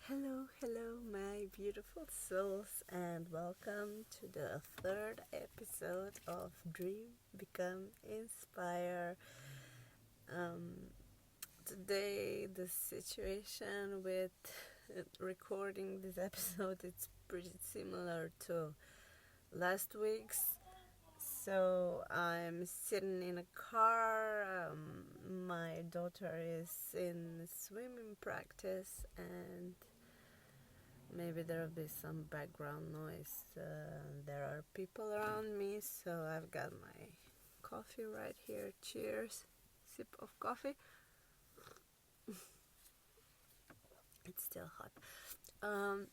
Hello, my beautiful souls, and welcome to the third episode of Dream, Become, Inspire. Um, Today, the situation with recording this episode it's pretty similar to last week's. So I'm sitting in a car. My daughter is in swimming practice, and maybe there'll be some background noise. There are people around me, so I've got my coffee right here. Cheers. Sip of coffee. It's still hot. Um,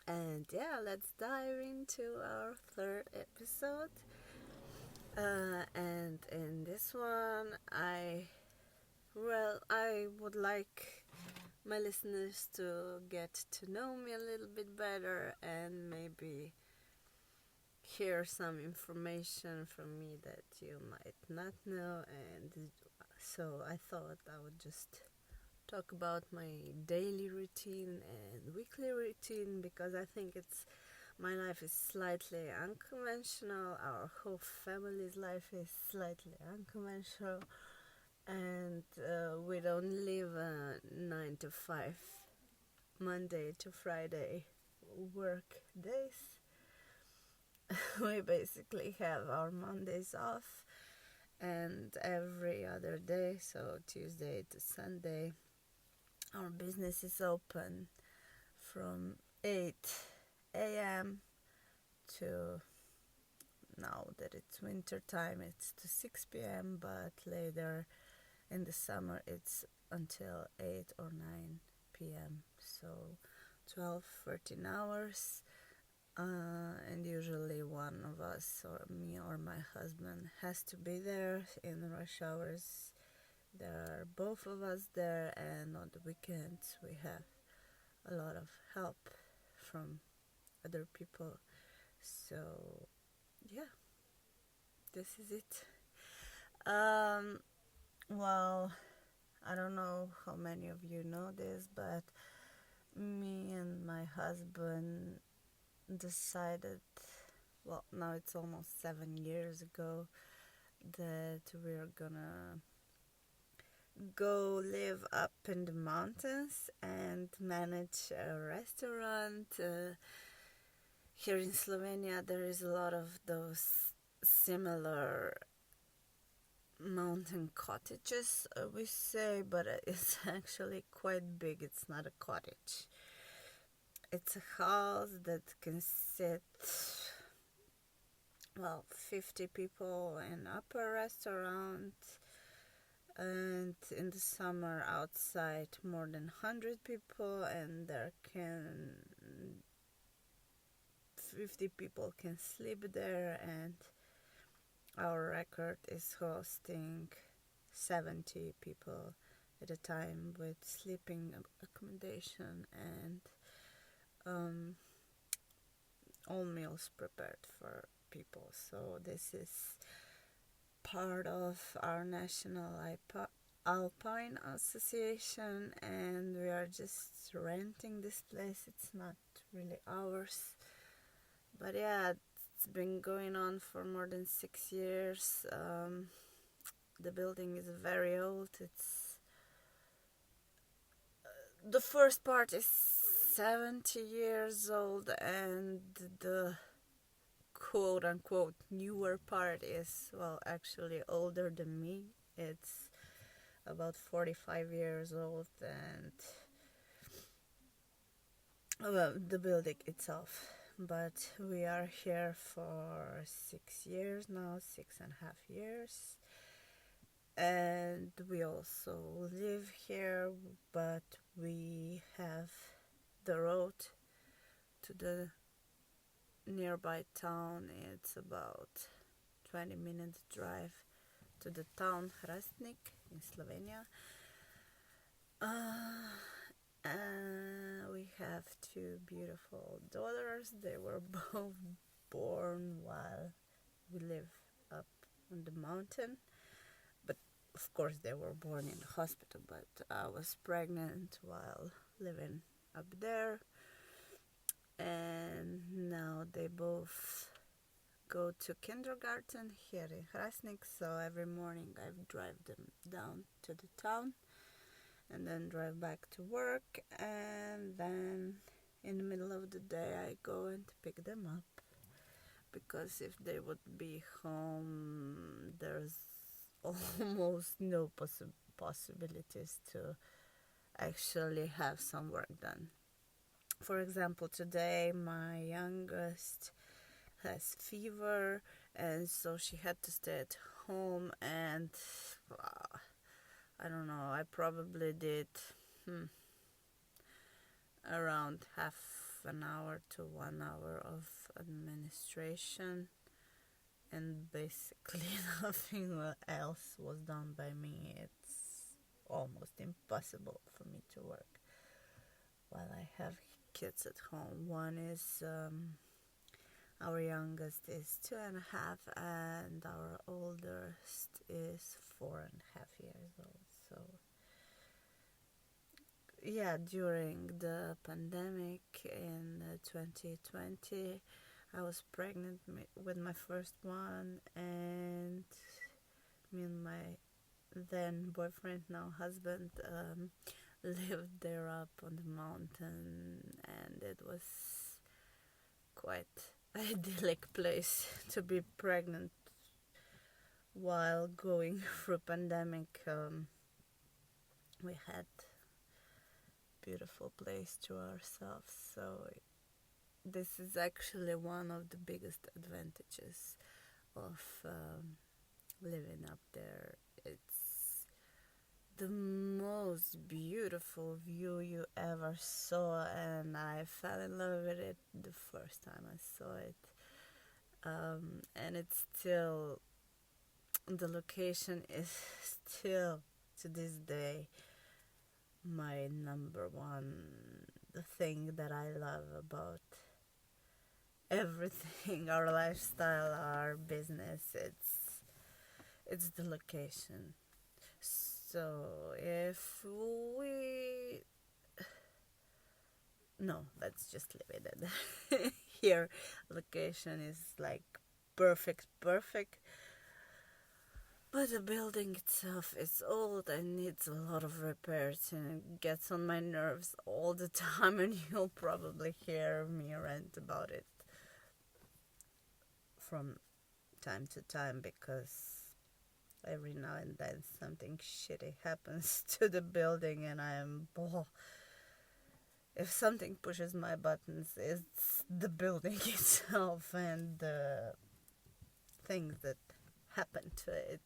and yeah, let's dive into our third episode. And in this one, I would like my listeners to get to know me a little bit better and maybe hear some information from me that you might not know. And so I thought I would just talk about my daily routine and weekly routine because I think my life is slightly unconventional. Our whole family's life is slightly unconventional, and we don't live 9 to 5 Monday to Friday work days. We basically have our Mondays off, and every other day, so Tuesday to Sunday, our business is open from 8 a.m. to, now that it's winter time, it's to 6 p.m., but later in the summer it's until 8 or 9 p.m. So 12, 13 hours. And usually one of us, or me or my husband, has to be there in rush hours. There are both of us there, and on the weekends we have a lot of help from other people. So yeah, this is it. Well, I don't know how many of you know this, but me and my husband decided, well, now it's almost 7 years ago, that we're gonna go live up in the mountains and manage a restaurant. Here in Slovenia, there is a lot of those similar mountain cottages, we say, but it's actually quite big. It's not a cottage. It's a house that can sit, well, 50 people in upper restaurant, and in the summer outside more than 100 people, and there can 50 people can sleep there, and our record is hosting 70 people at a time with sleeping accommodation and all meals prepared for people. So this is part of our National Alpine Association, and we are just renting this place. It's not really ours, but yeah, it's been going on for more than 6 years. The building is very old. It's the first part is 70 years old, and the quote-unquote newer part is, well, actually older than me. It's about 45 years old, and well, the building itself. But we are here for 6 years now, 6.5 years, and we also live here, but we have the road to the nearby town. It's about 20 minutes drive to the town Hrastnik in Slovenia. We have two beautiful daughters. They were both born while we live up on the mountain. But of course they were born in the hospital, but I was pregnant while living up there, and now they both go to kindergarten here in Hrasnik, so every morning I drive them down to the town and then drive back to work, and then in the middle of the day I go and pick them up, because if they would be home there's almost no possibilities to actually have some work done. For example, today my youngest has fever, and so she had to stay at home, and I don't know, I probably did around half an hour to 1 hour of administration, and basically nothing else was done by me. It's almost impossible for me to work while I have kids at home. One is our youngest is 2.5, and our oldest is 4.5 years old. So yeah, during the pandemic in 2020, I was pregnant with my first one, and me and my then boyfriend, now husband, lived there up on the mountain, and it was quite idyllic place to be pregnant while going through pandemic. We had beautiful place to ourselves, so this is actually one of the biggest advantages of living up there. It's the most beautiful view you ever saw, and I fell in love with it the first time I saw it. And it's still, the location is still to this day my number one, the thing that I love about everything, our lifestyle, our business. It's the location. So if we, no, let's just leave it at here. Location is like perfect, but the building itself is old and needs a lot of repairs, and it gets on my nerves all the time, and you'll probably hear me rant about it from time to time, because every now and then something shitty happens to the building, and if something pushes my buttons, it's the building itself and the things that happen to it.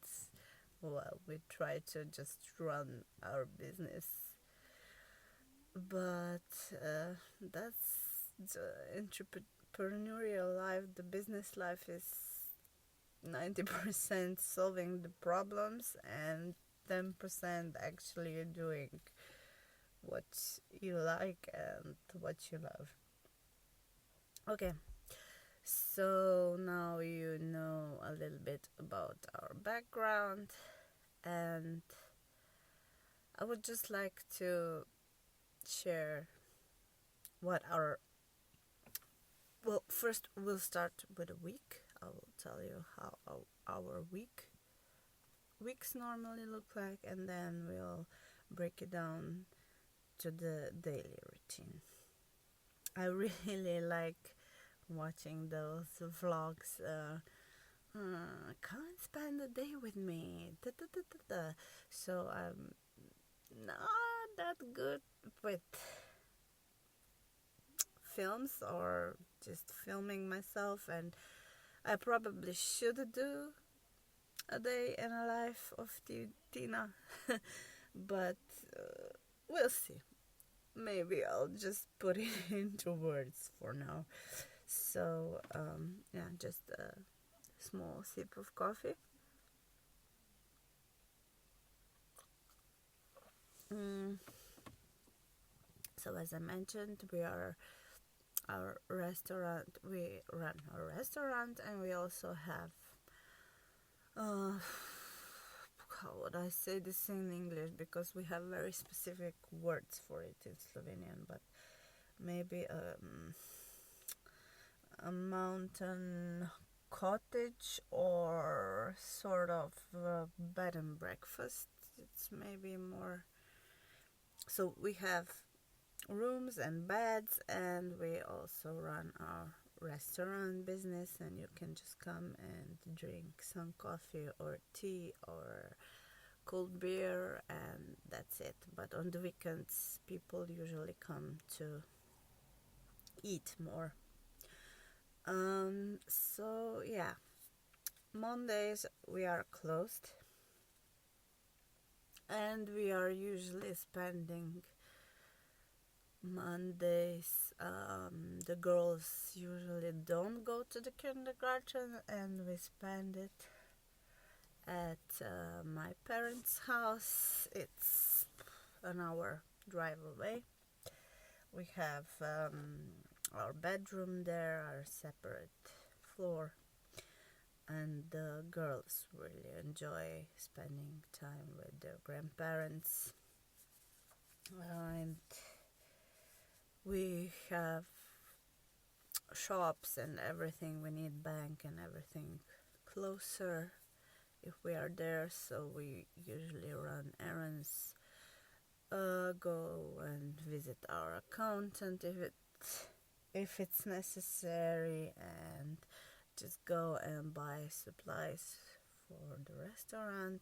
Well, we try to just run our business, but that's the entrepreneurial life. The business life is 90% solving the problems and 10% actually doing what you like and what you love. Okay, so now you know a little bit about our background, and I would just like to share what first we'll start with a week. I will tell you how our weeks normally look like, and then we'll break it down to the daily routine. I really like watching those vlogs. Come and spend the day with me. Da, da, da, da, da. So I'm not that good with films or just filming myself, and I probably should do a day in a life of Tina, but we'll see. Maybe I'll just put it into words for now. So, yeah, just a small sip of coffee. So, as I mentioned, we run a restaurant, and we also have, how would I say this in English, because we have very specific words for it in Slovenian, but maybe a mountain cottage or sort of bed and breakfast. It's maybe more. So we have rooms and beds, and we also run our restaurant business, and you can just come and drink some coffee or tea or cold beer, and that's it. But on the weekends people usually come to eat more. So yeah, Mondays we are closed, and we are usually spending Mondays. The girls usually don't go to the kindergarten, and we spend it at my parents' house. It's an hour drive away. We have our bedroom there, our separate floor, and the girls really enjoy spending time with their grandparents. And we have shops and everything. We need bank and everything closer if we are there, so we usually run errands, go and visit our accountant if it's necessary, and just go and buy supplies for the restaurant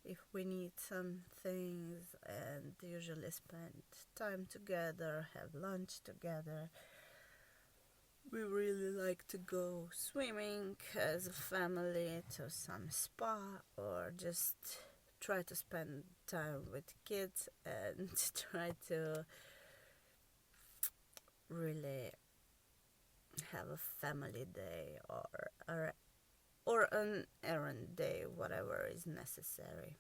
if we need some things, and usually spend time together, have lunch together. We really like to go swimming as a family, to some spa, or just try to spend time with kids and try to really have a family day, or an errand day, whatever is necessary.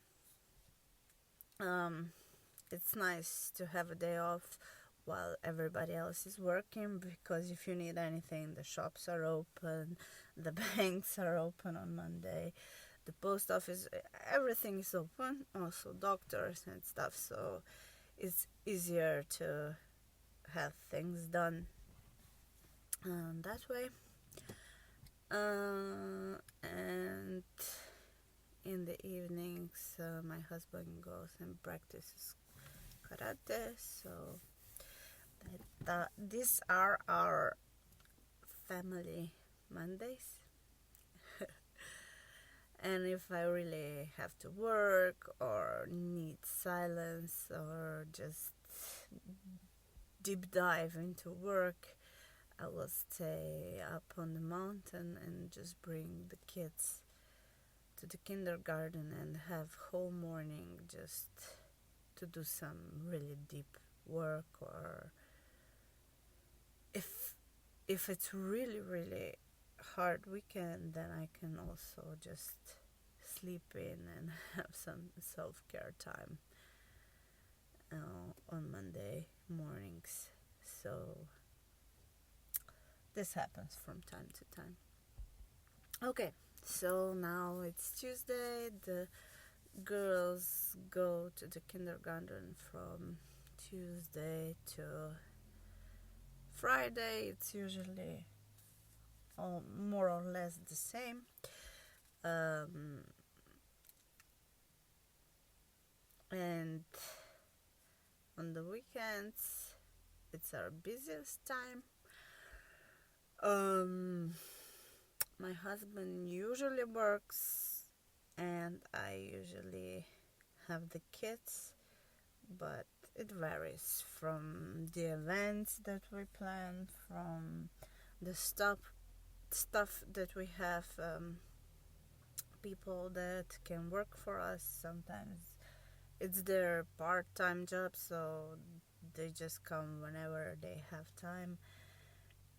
It's nice to have a day off while everybody else is working, because if you need anything, the shops are open, the banks are open on Monday, the post office, everything is open, also doctors and stuff, so it's easier to have things done that way. And in the evenings, my husband goes and practices karate, so these are our family Mondays. And if I really have to work or need silence or just deep dive into work, I will stay up on the mountain and just bring the kids to the kindergarten and have whole morning just to do some really deep work, or if it's really hard weekend, then I can also just sleep in and have some self-care time on Monday mornings. So this happens from time to time. Okay, so now it's Tuesday. The girls go to the kindergarten from Tuesday to Friday. It's usually more or less the same. And on the weekends, it's our busiest time. My husband usually works, and I usually have the kids, but it varies from the events that we plan, from the stuff that we have, people that can work for us. Sometimes it's their part-time job, so they just come whenever they have time.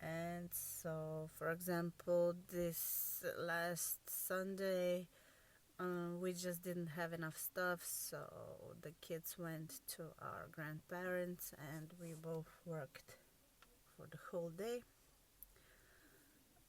And so, for example, this last Sunday, we just didn't have enough stuff, so the kids went to our grandparents, and we both worked for the whole day.